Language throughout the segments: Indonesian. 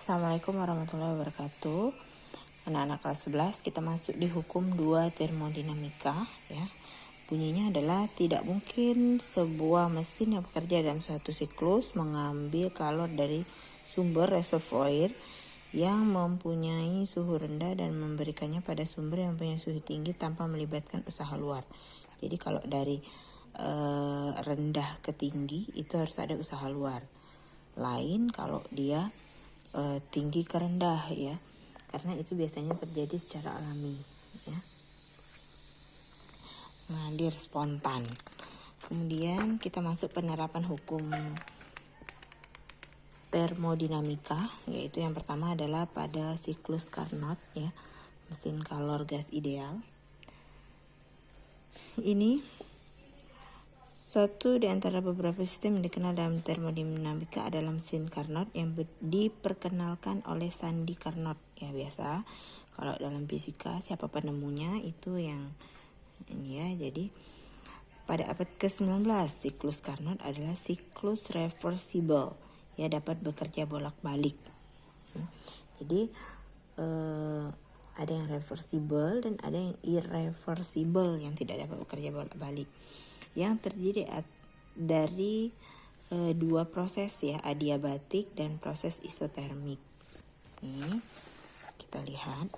Assalamualaikum warahmatullahi wabarakatuh. Anak-anak kelas 11 kita masuk di hukum 2 termodinamika ya. Bunyinya adalah tidak mungkin sebuah mesin yang bekerja dalam satu siklus mengambil kalor dari sumber reservoir yang mempunyai suhu rendah dan memberikannya pada sumber yang mempunyai suhu tinggi tanpa melibatkan usaha luar. Jadi kalau dari rendah ke tinggi itu harus ada usaha luar. Lain kalau dia tinggi ke rendah ya, karena itu biasanya terjadi secara alami ya, mengalir spontan. Kemudian kita masuk penerapan hukum termodinamika, yaitu yang pertama adalah pada siklus Carnot ya, mesin kalor gas ideal. Ini satu di antara beberapa sistem yang dikenal dalam termodinamika adalah mesin Carnot yang diperkenalkan oleh Sandi Carnot. Ya biasa kalau dalam fisika siapa penemunya itu yang ini ya. Jadi pada abad ke-19 siklus Carnot adalah siklus reversible ya, dapat bekerja bolak-balik. Jadi ada yang reversible dan ada yang irreversible yang tidak dapat bekerja bolak-balik, yang terdiri dari dua proses ya, adiabatik dan proses isotermik. Nih, kita lihat.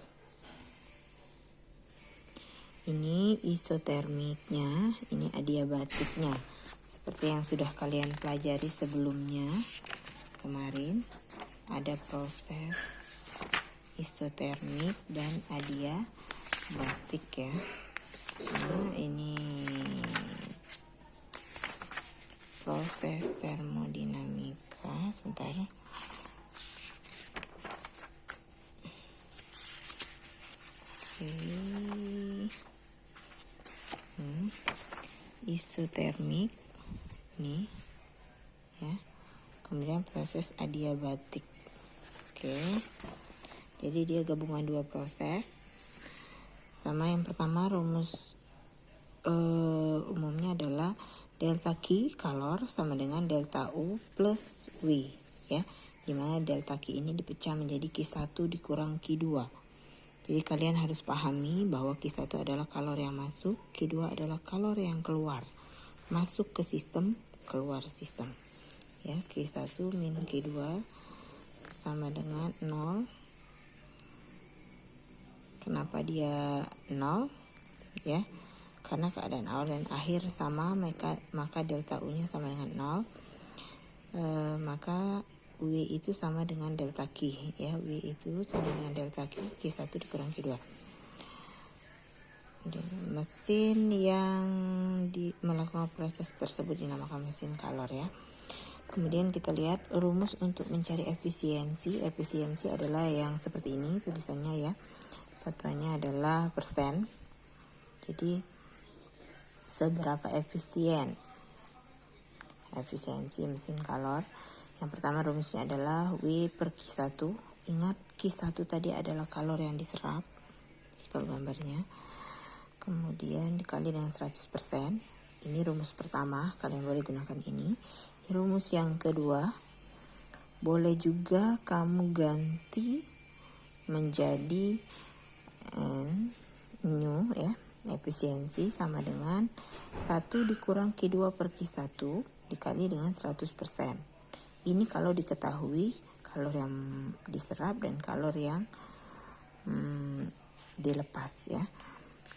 Ini isotermiknya, ini adiabatiknya. Seperti yang sudah kalian pelajari sebelumnya. Kemarin ada proses isotermik dan adiabatik ya. Nah, ini proses termodinamika. Sebentar. Isotermik nih ya. Kemudian proses adiabatik. Jadi dia gabungan dua proses. Sama yang pertama rumus umumnya adalah delta Q kalor sama dengan delta U plus W ya, dimana delta Q ini dipecah menjadi Q1 dikurang Q2. Jadi kalian harus pahami bahwa Q1 adalah kalor yang masuk, Q2 adalah kalor yang keluar, masuk ke sistem, keluar sistem ya. Q1 min Q2 sama dengan 0. Kenapa dia 0 ya? Karena keadaan awal dan akhir sama, maka delta U-nya sama dengan 0. Maka W itu sama dengan delta Q ya. W itu sama dengan delta Q, Q1 dikurang Q2. Mesin yang melakukan proses tersebut dinamakan mesin kalor ya. Kemudian kita lihat rumus untuk mencari efisiensi. Efisiensi adalah yang seperti ini tulisannya ya. Satuannya adalah persen. Jadi seberapa efisiensi mesin kalor. Yang pertama rumusnya adalah W per Q1. Ingat Q1 tadi adalah kalor yang diserap, kalau gambarnya. Kemudian dikali dengan 100%. Ini rumus pertama, kalian boleh gunakan ini. Rumus yang kedua, boleh juga kamu ganti menjadi nu ya. Efisiensi sama dengan 1 dikurang Q2 per Q1 dikali dengan 100%. Ini kalau diketahui kalor yang diserap dan kalor yang dilepas ya.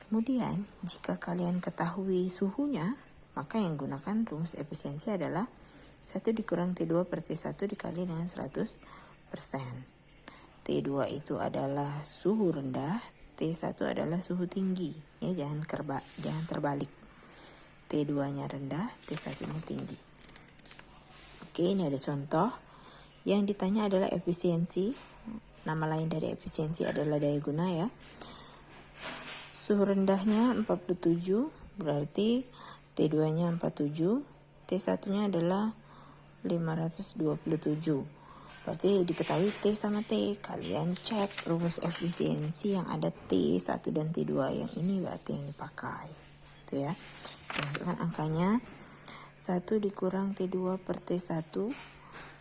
Kemudian jika kalian ketahui suhunya, maka yang gunakan rumus efisiensi adalah 1 dikurang T2 per T1 dikali dengan 100%. T2 itu adalah suhu rendah, T1 adalah suhu tinggi ya, jangan terbalik. T2-nya rendah, T1-nya tinggi. Oke, ini ada contoh. Yang ditanya adalah efisiensi. Nama lain dari efisiensi adalah daya guna ya. Suhu rendahnya 47, berarti T2-nya 47, T1-nya adalah 527. Berarti diketahui T sama T. Kalian cek rumus efisiensi yang ada T1 dan T2. Yang ini berarti yang dipakai. Itu ya. Masukkan angkanya. 1 dikurang T2 per T1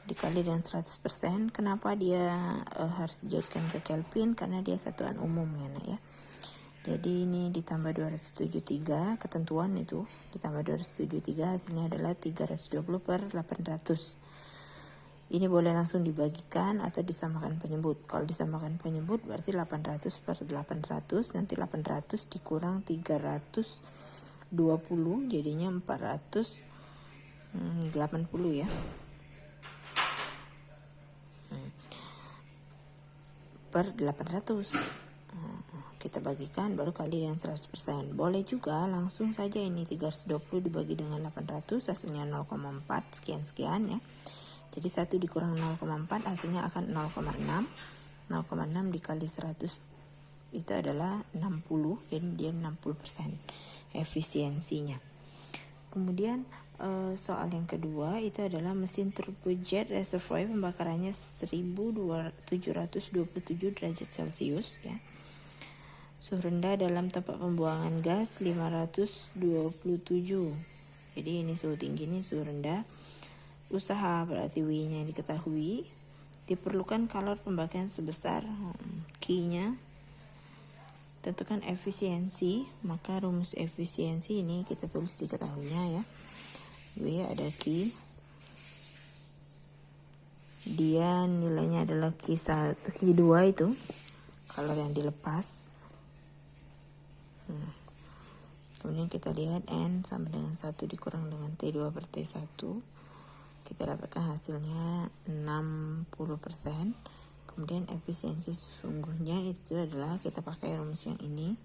dikali dengan 100%. Kenapa dia harus dijadikan ke Kelvin? Karena dia satuan umum ya nak ya. Jadi ini ditambah 273, ketentuan itu ditambah 273 hasilnya adalah 320 per 800. Ini boleh langsung dibagikan atau disamakan penyebut. Kalau disamakan penyebut berarti 800 per 800, nanti 800 dikurang 320 jadinya 480 ya. Per 800. Kita bagikan baru kali dengan 100%. Boleh juga langsung saja ini 320 dibagi dengan 800 hasilnya 0,4 sekian ya. Jadi 1 dikurang 0,4 hasilnya akan 0,6. 0,6 dikali 100 itu adalah 60, jadi dia 60% efisiensinya. Kemudian soal yang kedua itu adalah mesin turbojet reservoir pembakarannya 1727 derajat Celcius ya. Suhu rendah dalam tempat pembuangan gas 527. Jadi ini suhu tinggi, ini suhu rendah. Usaha berarti W-nya diketahui. Diperlukan kalor pembakaran sebesar Q-nya. Tentukan efisiensi, maka rumus efisiensi ini kita tulis diketahuinya ya. W ada Q. Dia nilainya adalah Q2 itu kalor yang dilepas. Kemudian kita lihat N sama dengan 1 dikurang dengan T2 per T1. Kita dapatkan hasilnya 60%. Kemudian efisiensi sesungguhnya itu adalah kita pakai rumus yang ini.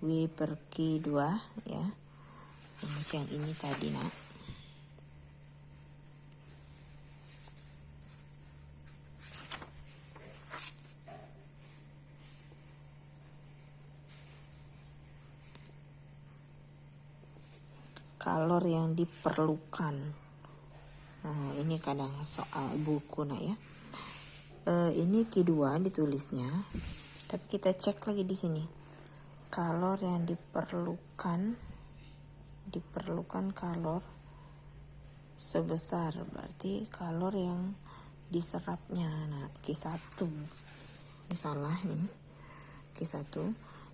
W per Q2 ya. Rumus yang ini tadi nak. Kalor yang diperlukan. Nah, ini kadang soal buku nak ya. Ini Q2 ditulisnya, tapi kita cek lagi di sini. Kalor yang diperlukan kalor sebesar, berarti kalor yang diserapnya. Nah, Q1. Ini salah nih. Q1.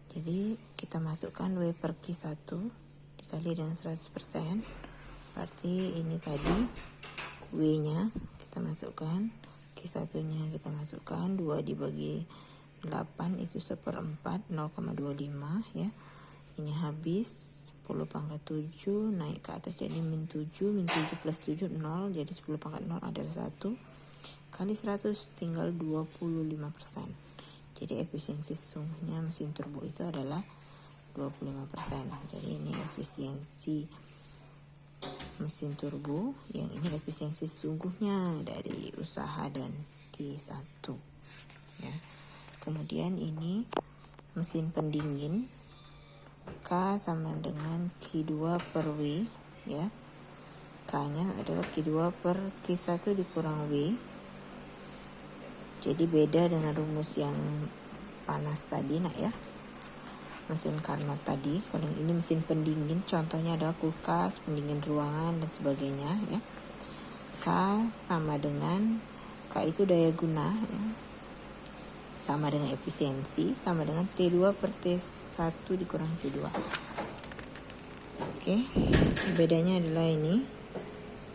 Jadi kita masukkan W per Q1 dikali dengan 100%. Berarti ini tadi W-nya kita masukkan, Q1 nya kita masukkan, 2 dibagi 8 itu 1/4, 0,25 ya. Ini habis 10 pangkat 7 naik ke atas jadi min 7 plus 7 0, jadi 10 pangkat 0 adalah 1 kali 100 tinggal 25%. Jadi efisiensi sesungguhnya mesin turbo itu adalah 25%. Jadi ini efisiensi mesin turbo, yang ini efisiensi sesungguhnya dari usaha dan Q1 ya. Kemudian ini mesin pendingin, K sama dengan Q2 per W ya. K-nya adalah Q2 per Q1 dikurang W. Jadi beda dengan rumus yang panas tadi nak ya. Mesin Carnot tadi. Kalau ini mesin pendingin, contohnya adalah kulkas, pendingin ruangan dan sebagainya ya. K sama dengan K itu daya guna ya. Sama dengan efisiensi, sama dengan T2 per T1 dikurang T2. Oke. Bedanya adalah ini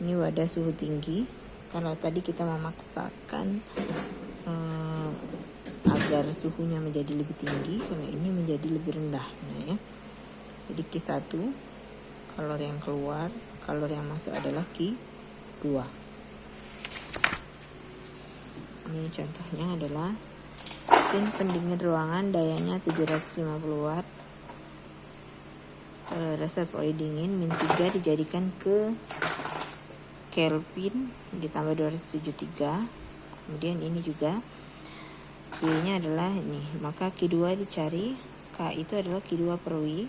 wadah suhu tinggi. Kalau tadi kita memaksakan agar suhunya menjadi lebih tinggi, kalau ini menjadi lebih rendah. Nah ya. Jadi Q1 kalor yang keluar, kalor yang masuk adalah Q2. Ini contohnya adalah mesin pendingin ruangan, dayanya 750 watt. Reservoir dingin min 3 dijadikan ke Kelvin ditambah 273. Kemudian ini juga W-nya adalah ini, maka Q2 dicari. K itu adalah Q2 per W.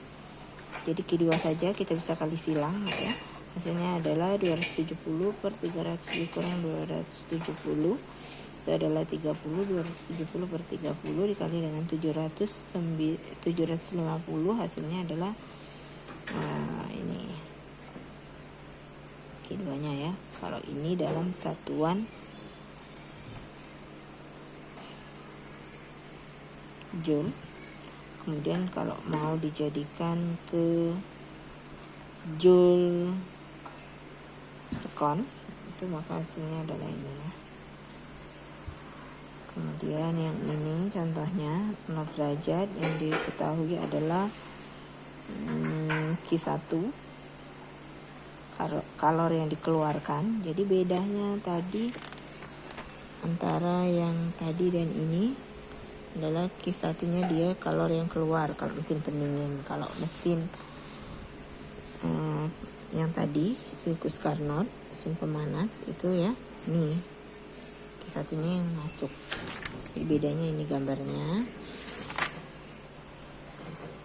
Jadi Q2 saja kita bisa kali silang ya. Hasilnya adalah 270 per 300 dikurang 270. Itu adalah 30, 270 per 30 dikali dengan 750, hasilnya adalah ini kilonya ya. Kalau ini dalam satuan joule. Kemudian kalau mau dijadikan ke joule sekon, itu maka hasilnya adalah ini ya. Kemudian yang ini contohnya 0 derajat yang diketahui adalah Q1 kalori yang dikeluarkan. Jadi bedanya tadi antara yang tadi dan ini adalah Q1-nya dia kalori yang keluar kalau mesin pendingin. Kalau mesin yang tadi siklus Carnot, mesin pemanas itu ya, nih Q1-nya yang masuk. Jadi bedanya ini gambarnya.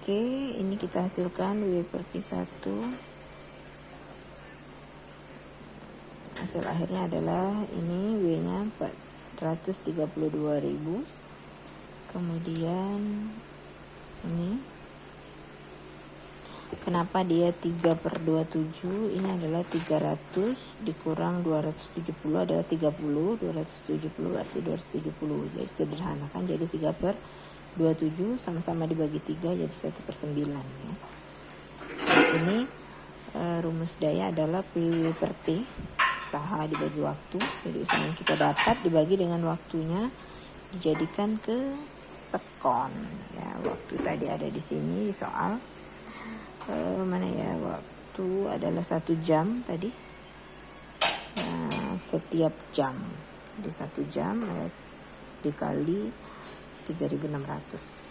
Oke, ini kita hasilkan W per Q1. Hasil akhirnya adalah ini W-nya 432.000. Kemudian ini kenapa dia 3/27? Ini adalah 300 dikurang 270 adalah 30. 270 arti 270. Jadi sederhana kan, jadi 3/27 sama-sama dibagi 3 jadi 1/9 ya. Ini rumus daya adalah PW per T, usaha dibagi waktu. Jadi usaha yang kita dapat dibagi dengan waktunya dijadikan ke sekon ya. Waktu tadi ada di sini di soal mana ya, waktu adalah 1 jam tadi. Nah, setiap jam di 1 jam dikali 3.600.